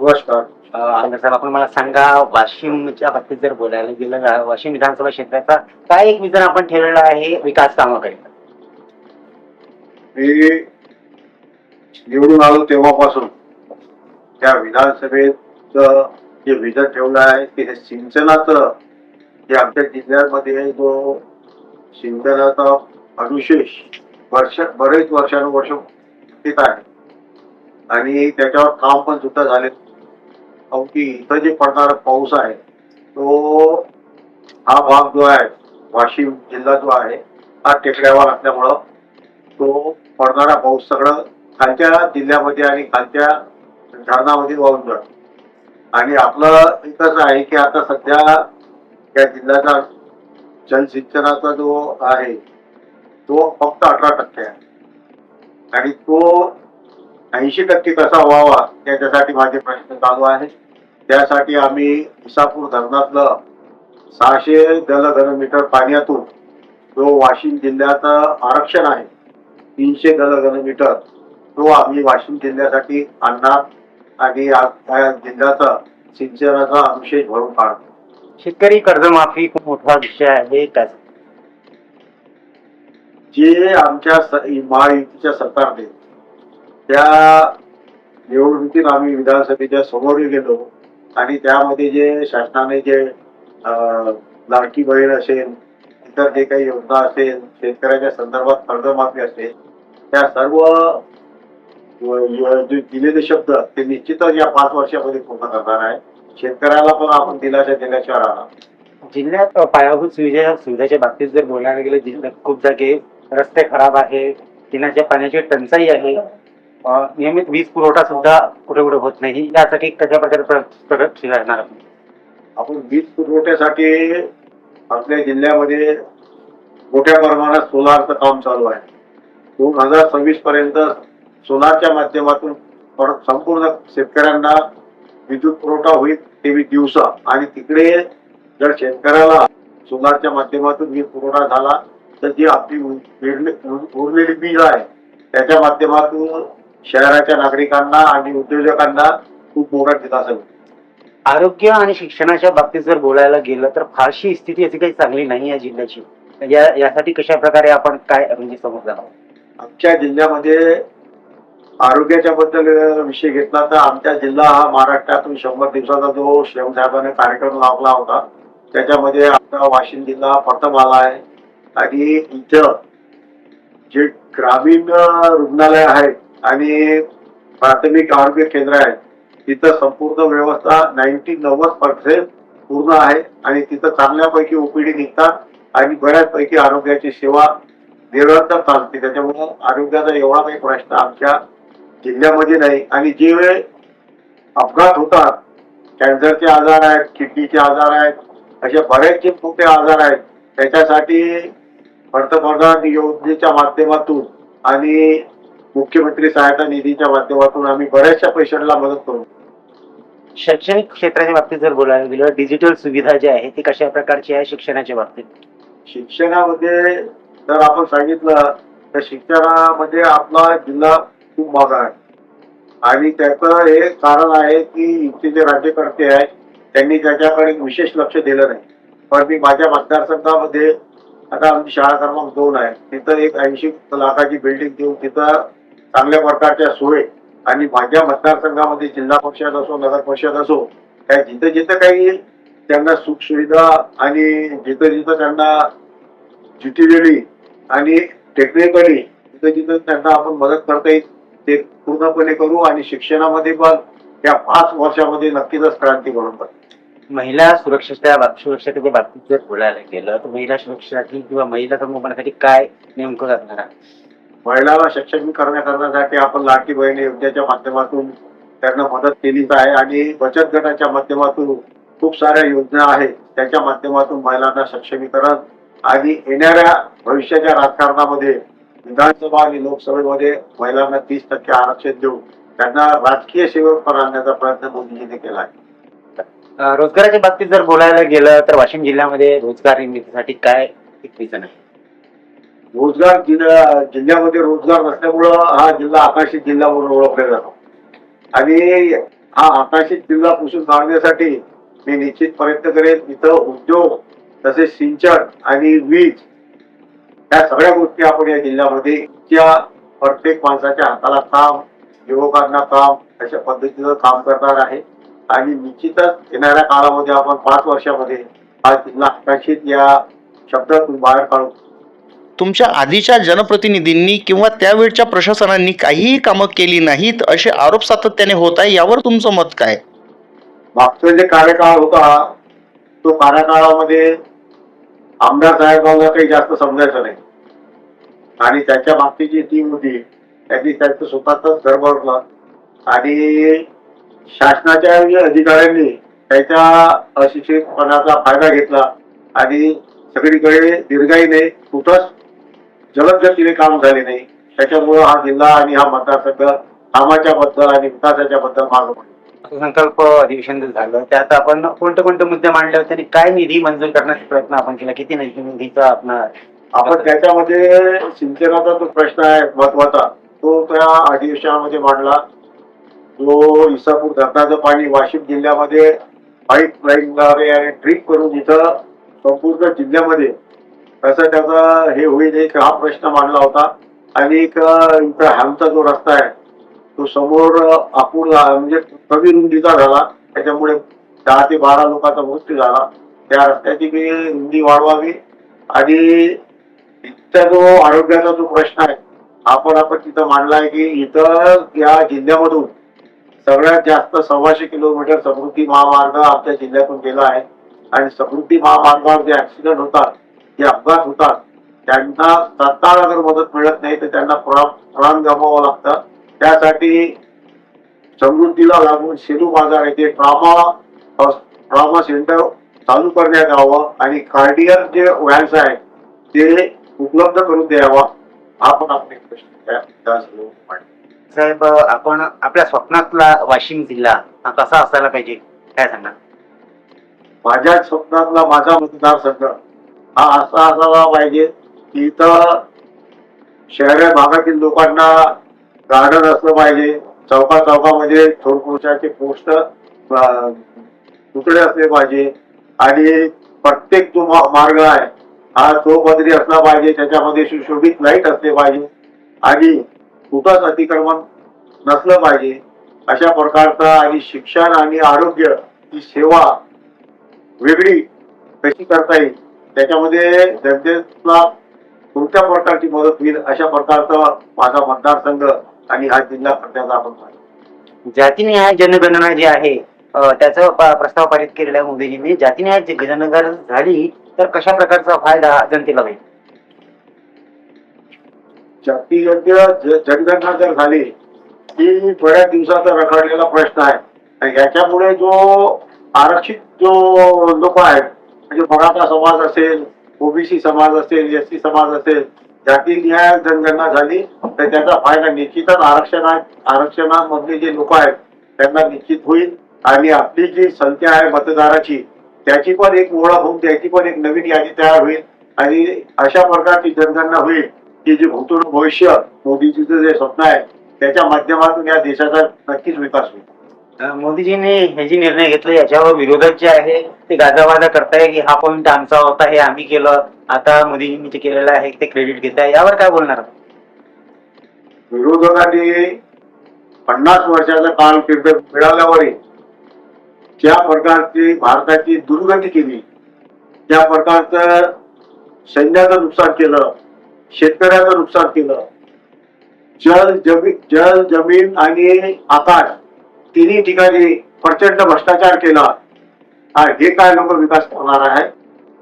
नमस्कार. आमदार साहेब, आपण मला सांगा, वाशिमच्या बाबतीत जर बोलायला गेलं ना, वाशिम विधानसभा क्षेत्राचा काय एक विजन आपण ठेवलेला आहे विकास कामाकरिता? मी निवडून आलो तेव्हापासून त्या विधानसभेत जे विजन ठेवलं आहे ते हे सिंचनाचं, जे आमच्या जिल्ह्यामध्ये जो सिंचनाचा अनुशेष बरेच वर्षानुवर्ष स्थित आहे आणि त्याच्यावर काम पण सुद्धा झाले. अवकी इथं जे पडणारा पाऊस आहे तो, हा भाग जो आहे वाशिम जिल्हा जो आहे हा टेकड्यावर असल्यामुळं तो पडणारा पाऊस सगळं खालच्या जिल्ह्यामध्ये आणि खालच्या धरणामध्ये वाहून जातो. आणि आपलं एकच आहे की आता सध्या या जिल्ह्याचा जलसिंचनाचा जो आहे तो फक्त 18% आहे आणि तो 80% कसा व्हावा त्याच्यासाठी माझे प्रश्न चालू आहे. त्यासाठी आम्ही इसापूर धरणातलं 600 दलघनमीटर पाण्यातून जो वाशिम जिल्ह्यात आरक्षण आहे 300 दलघनमीटर तो आम्ही वाशिम जिल्ह्यासाठी आणणार आणि या जिल्ह्याचा सिंचनाचा अनुशेष भरून काढतो. शेतकरी कर्जमाफी खूप मोठा विषय आहे. जे आमच्या महायुतीच्या सरकारने त्या निवडणुकीत आम्ही विधानसभेच्या समोर गेलो आणि त्यामध्ये जे शासनाने जे लाडकी बहीण असेल, इतर जे काही योजना असेल, शेतकऱ्याच्या संदर्भात कर्जमाफी असेल, त्या सर्व जे दिलेले शब्द ते निश्चितच या 5 वर्षामध्ये पूर्ण करणार आहे. शेतकऱ्याला पण आपण दिलासा दिल्याशिवाय राहणार. जिल्ह्यात पायाभूत सुविधाच्या बाबतीत जर बोलायला गेलं, जिल्ह्यात खूप जागे रस्ते खराब आहे, पिण्याच्या पाण्याची टंचाई आहे, नियमित वीज पुरवठा सुद्धा कुठे कुठे होत नाही. यासाठी कशा प्रकारे प्रगती करणार आपण वीज पुरवठ्यासाठी आपल्या जिल्ह्यामध्ये मोठ्या प्रमाणात सोलारचं काम चालू आहे. 2026 पर्यंत सोलारच्या माध्यमातून संपूर्ण शेतकऱ्यांना विद्युत पुरवठा होईल, ते दिवसा. आणि तिकडे जर शेतकऱ्याला सोलारच्या माध्यमातून वीज पुरवठा झाला तर जी आपली उरलेली वीज आहे त्याच्या माध्यमातून शहराच्या नागरिकांना आणि उद्योजकांना खूप मोठा दिलासा होईल. आरोग्य आणि शिक्षणाच्या बाबतीत जर बोलायला गेलं तर फारशी स्थिती अशी काही चांगली नाही आहे जिल्ह्याची. यासाठी कशा प्रकारे आपण काय म्हणजे समजलं? आमच्या जिल्ह्यामध्ये आरोग्याच्या बद्दल विषय घेतला तर आमचा जिल्हा हा महाराष्ट्रातून 100 दिवसाचा जो श्रम साहेबांनी कार्यक्रम लावला होता त्याच्यामध्ये आमचा वाशिम जिल्हा प्रथम आला आहे. आणि इथं जे ग्रामीण रुग्णालय आहेत आणि प्राथमिक आरोग्य केंद्र आहेत तिथं संपूर्ण व्यवस्था 90% पूर्ण आहे आणि तिथं चांगल्यापैकी ओपीडी निघतात आणि बऱ्याचपैकी आरोग्याची सेवा निरंतर चालते. त्याच्यामुळे आरोग्याचा एवढा काही प्रश्न आमच्या जिल्ह्यामध्ये नाही. आणि जे अपघात होतात, कॅन्सरचे आजार आहेत, किडनीचे आजार आहेत, असे बरेचसे मोठे आजार आहेत, त्याच्यासाठी पंतप्रधान योजनेच्या माध्यमातून आणि मुख्यमंत्री सहायता निधीच्या माध्यमातून आम्ही बऱ्याचशा पेशंटला मदत करू. शैक्षणिक क्षेत्राच्या बाबतीत जर बोलायला गेलं, डिजिटल सुविधा जी आहे ती कशा प्रकारची आहे शिक्षणाच्या बाबतीत? शिक्षणामध्ये जर आपण सांगितलं तर शिक्षणामध्ये आपला जिल्हा खूप मागे आहे आणि त्याचं हे कारण आहे की इथले जे राज्यकर्ते आहेत त्यांनी त्याच्याकडे विशेष लक्ष दिलं नाही. पण मी माझ्या मतदारसंघामध्ये आता आमची शाळा क्रमांक 2 आहे, तिथं एक 80 लाखाची बिल्डिंग देऊन तिथं चांगल्या प्रकारच्या सोय आणि माझ्या मतदारसंघामध्ये जिल्हा परिषद असो, नगर परिषद असो, काय जिथं जिथं काही त्यांना सुख सुविधा आणि जिथं जिथं त्यांना युटिलिटी आणि टेक्निकली जिथं जिथं त्यांना आपण मदत करता येईल ते पूर्णपणे करू. आणि शिक्षणामध्ये पण या 5 वर्षामध्ये नक्कीच क्रांती घडून पडेल. महिला सुरक्षेच्या बाबतीत जर बोलायला गेलं तर महिला सुरक्षेसाठी किंवा महिला संगोपनासाठी काय नेमकं करणार आहे? महिलांना सक्षमीकरण करण्यासाठी आपण लाडकी बहीण योजनेच्या माध्यमातून त्यांना मदत केलीच आहे आणि बचत गटाच्या माध्यमातून खूप साऱ्या योजना आहेत त्याच्या माध्यमातून महिलांना सक्षमीकरण आणि येणाऱ्या भविष्याच्या राजकारणामध्ये विधानसभा आणि लोकसभेमध्ये महिलांना 30% आरक्षण देऊन त्यांना राजकीय सेवक आणण्याचा प्रयत्न मोदीजींनी केला आहे. रोजगाराच्या बाबतीत जर बोलायला गेलं तर वाशिम जिल्ह्यामध्ये रोजगार निर्मितीसाठी काय एक विजन आहे? रोजगार जिल्ह्यामध्ये रोजगार नसल्यामुळं हा जिल्हा आकांक्षित जिल्हा म्हणून ओळखला जातो. आणि हा आकाशित जिल्हा पुसून काढण्यासाठी मी निश्चित प्रयत्न करेन. इथं उद्योग तसेच सिंचन आणि वीज या सगळ्या गोष्टी आपण या जिल्ह्यामध्ये त्या प्रत्येक माणसाच्या हाताला काम, युवकांना काम अशा पद्धतीचं काम करणार आहे. आणि निश्चितच येणाऱ्या काळामध्ये आपण 5 वर्षामध्ये हा जिल्हा आकाशित या शब्दातून बाहेर काढू. तुमच्या आधीच्या जनप्रतिनिधींनी किंवा त्यावेळच्या प्रशासनाने काहीही कामं केली नाहीत असे आरोप सातत्याने होत आहे, यावर तुमचं मत काय? मागचा जे कार्यकाळ होता तो कार्यकाळामध्ये आमदार साहेबांना काही जास्त समजायचं नाही आणि त्याच्या मागची जी टीम होती त्यांनी त्यांचं स्वतःच गडबडलं आणि शासनाच्या अधिकाऱ्यांनी त्याच्या अशिक्षितपणाचा फायदा घेतला आणि सगळीकडे दीर्घाईने कुठंच जलद गतीने काम झाले नाही. त्याच्यामुळं हा जिल्हा आणि हा मतदारसंघ कामाच्या बद्दल आणि विकासाच्या बद्दल मागं पडला. संकल्प अधिवेशन झालं त्यात आपण कोणते कोणते मुद्दे मांडले होते आणि काय निधी मंजूर करण्याचा प्रयत्न आपण केला, किती निधीचा आपण त्याच्यामध्ये सिंचनाचा जो प्रश्न आहे महत्वाचा तो त्या अधिवेशनामध्ये मांडला. जो इसापूर धरणाचं पाणी वाशिम जिल्ह्यामध्ये पाईपलाईनद्वारे आणि ड्रीप करून इथं संपूर्ण जिल्ह्यामध्ये कसं त्याचा हे होईल एक हा प्रश्न मांडला होता. आणि एक इथं हॅमचा जो रस्ता आहे तो समोर अपूर्ण म्हणजे कमी रुंदीचा झाला, त्याच्यामुळे 10 ते 12 लोकांचा मृत्यू झाला. त्या रस्त्याची बी रुंदी वाढवावी आणि इथचा जो आरोग्याचा जो प्रश्न आहे आपण तिथं मांडलाय की इथं या जिल्ह्यामधून सगळ्यात जास्त 125 किलोमीटर समृद्धी महामार्ग आमच्या जिल्ह्यातून गेला आहे आणि समृद्धी महामार्गावर जे ऍक्सिडेंट होतात, जे अपघात होतात, त्यांना तात्काळ अगर मदत मिळत नाही तर त्यांना प्राण गमवावं लागतं. त्यासाठी समृद्धीला लागून सेलू बाजार येथे ट्रॉमा सेंटर चालू करण्यात यावं आणि कार्डियक जे व्हॅन्स आहेत ते उपलब्ध करून द्यावा. हा पण आपले प्रश्न साहेब, आपण आपल्या स्वप्नातला वाशिम जिल्हा हा कसा असायला पाहिजे काय सांगा? माझ्या स्वप्नातला माझा मतदारसंघ हा असा असायला पाहिजे की इथं शहरी भागातील लोकांना गार्डन असलं पाहिजे, चौकामध्ये थोरपुरुषाचे पोस्टर तुकडे असले पाहिजे आणि प्रत्येक जो मार्ग आहे हा तो बदरी असला पाहिजे, त्याच्यामध्ये सुशोभित लाईट असले पाहिजे आणि कुठंच अतिक्रमण नसलं पाहिजे. अशा प्रकारचा आणि शिक्षण आणि आरोग्य ही सेवा वेगळी कशी करता येईल त्याच्यामध्ये जनतेला कोणत्या प्रकारची मदत होईल अशा प्रकारचा माझा मतदारसंघ आणि हा जिल्हा करण्याचा आपण पाहिजे. जातीनिहाय जनगणना जी आहे त्याचा प्रस्ताव पारित केलेला आहे मोदीजींनी. जातीनिहाय जनगणना झाली तर कशा प्रकारचा फायदा जनतेला होईल? जातीय जनगणना जर झाली ही बऱ्याच दिवसाचा रखडलेला प्रश्न आहे आणि याच्यामुळे जो आरक्षित जो लोक आहेत म्हणजे मराठा समाज असेल, ओबीसी समाज असेल, एसटी समाज असेल, जाती न्याय जनगणना झाली तर त्याचा फायदा निश्चितच आरक्षणामधले जे लोक आहेत त्यांना निश्चित होईल आणि आपली जी संख्या आहे मतदाराची त्याची पण एक ओळख होऊन त्याची पण एक नवीन यादी तयार होईल आणि अशा प्रकारची जनगणना होईल की जे भूतपूर्व भविष्य मोदीजीचं जे स्वप्न आहे त्याच्या माध्यमातून या देशाचा नक्कीच विकास होईल. मोदीजींनी हे जे निर्णय घेतले याच्यावर विरोधक जे आहे ते गाजावाजा करताय की हा पॉईंट आमचा होता, हे आम्ही केलं, आता मोदीजींनी जे केलेलं आहे ते क्रेडिट घेत आहे, यावर काय बोलणार? विरोधकांनी 50 वर्षाचा कालखंड मिळाल्यावरही ज्या प्रकारची भारताची दुर्गती केली, त्या प्रकारचं सैन्याचं नुकसान केलं, शेतकऱ्याचं नुकसान केलं, जल जमीन आणि आकाश तिन्ही ठिकाणी प्रचंड भ्रष्टाचार केला. हे काय लोक विकास करणार आहे?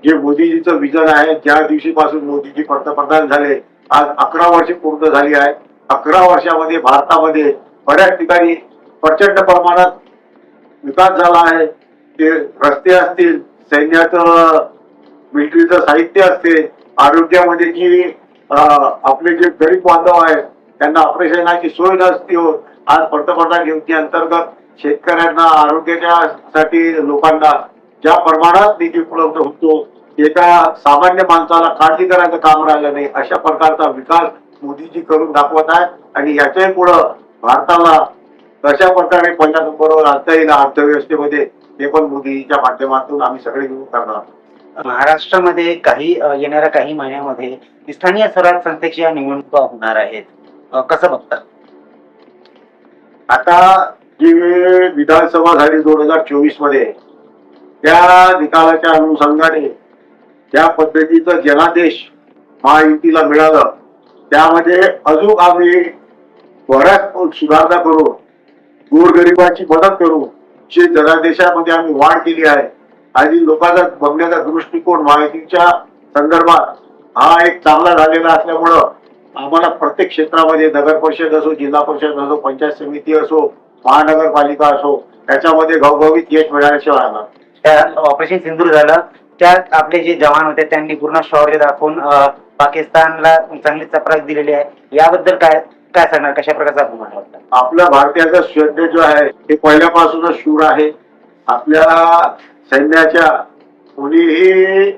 जे मोदीजीचं विजन आहे, ज्या दिवशीपासून मोदीजी पंतप्रधान झाले आज 11 वर्षे पूर्ण झाली आहे. 11 वर्षामध्ये भारतामध्ये बऱ्याच ठिकाणी प्रचंड प्रमाणात विकास झाला आहे. ते रस्ते असतील, सैन्याचं मिलिटरीचं साहित्य असते, आरोग्यामध्ये जी आपले जे गरीब बांधव आहेत त्यांना ऑपरेशनाची सोय नसते होत. आज पंतप्रधान योजने अंतर्गत शेतकऱ्यांना आरोग्याच्या साठी लोकांना ज्या प्रमाणात निधी उपलब्ध होतो एका सामान्य माणसाला काळजी करायचं काम राहिलं नाही. अशा प्रकारचा विकास मोदीजी करून दाखवत आहे आणि याच्याही पुढं भारताला तशा प्रकारे पहिल्या नंबरवर आणता येईल अर्थव्यवस्थेमध्ये, ते पण मोदीच्या माध्यमातून आम्ही सगळे मिळून करणार. महाराष्ट्रामध्ये येणाऱ्या काही महिन्यामध्ये स्थानीय स्वराज्य संस्थेच्या निवडणुका होणार आहेत. कसं बघतात? आता जी विधानसभा झाली 2024 मध्ये, त्या निकालाच्या अनुषंगाने ज्या पद्धतीचं जनादेश महायुतीला मिळालं, त्यामध्ये अजून आम्ही बऱ्याच सुधारणा करू, गोरगरिबाची मदत करू, जे जनादेशामध्ये आम्ही वाढ केली आहे आणि लोकांचा बघण्याचा दृष्टिकोन महायुतीच्या संदर्भात हा एक चांगला झालेला असल्यामुळं आम्हाला प्रत्येक क्षेत्रामध्ये, नगर परिषद असो, जिल्हा परिषद असो, पंचायत समिती असो, महानगरपालिका असो, त्याच्यामध्ये घवघवीत यश मिळाल्याशिवाय राहणार. त्या ऑपरेशन सिंदूर झालं, त्यात आपले जे जवान होते त्यांनी पूर्ण शौर्य दाखवून पाकिस्तानला चांगली चपराक दिलेली आहे. याबद्दल काय काय सांगणार? कशा प्रकारचा अभिमान वाटतं? आपल्या भारतीयाचं सैन्य जो आहे ते पहिल्यापासूनच शूर आहे. आपल्या सैन्याच्या कोणीही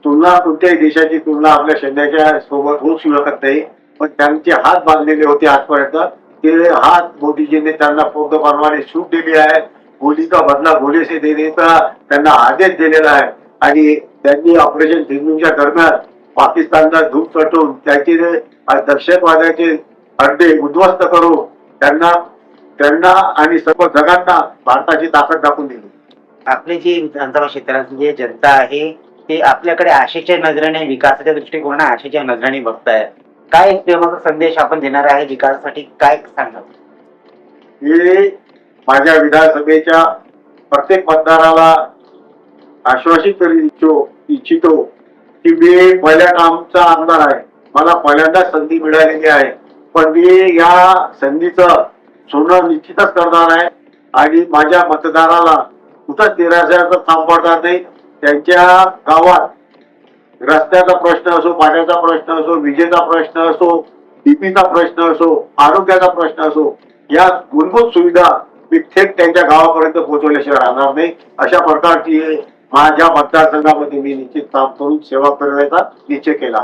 तुलना, कोणत्याही देशाची तुलना आपल्या सैन्याच्या सोबत होऊ शकत नाही. पण त्यांचे हात बांधलेले होते आजपर्यंत, ते हात मोदीजींनी त्यांना पूर्णपणे सूट दिली आहे. गोली का बदला गोली से देण्याचा त्यांना आदेश दिलेला आहे आणि त्यांनी ऑपरेशन सिंधूच्या दरम्यान पाकिस्तानला धूप चटून त्याचे दहशतवाद्याचे अड्डे उद्ध्वस्त करून त्यांना आणि सर्व जगांना भारताची ताकद दाखवून दिली. आपली जी विधानसभा क्षेत्रातली जी जनता आहे ते आपल्याकडे आशेच्या नजरेने, विकासाच्या दृष्टिकोनाने आशेच्या नजरेने बघताय. काय प्रेमाचा संदेश आपण देणार आहे विकासासाठी? काय सांगा? हे माझ्या विधानसभेच्या प्रत्येक मतदाराला आश्वासित करू इच्छितो की मी पहिल्या कामचा आमदार आहे. मला पहिल्यांदाच संधी मिळालेली आहे, पण मी या संधीचं सोनं निश्चितच करणार आहे आणि माझ्या मतदाराला कुठंच निराशेचं काम पडणार नाही. त्यांच्या गावात रस्त्याचा प्रश्न असो, पाण्याचा प्रश्न असो, विजेचा प्रश्न असो, डीपीचा प्रश्न असो, आरोग्याचा प्रश्न असो, या मूलभूत सुविधा मी थेट त्यांच्या गावापर्यंत पोहोचवल्याशिवाय राहणार नाही. अशा प्रकारची माझ्या मतदारसंघामध्ये मी निश्चित काम करून सेवा करण्याचा निश्चय केला.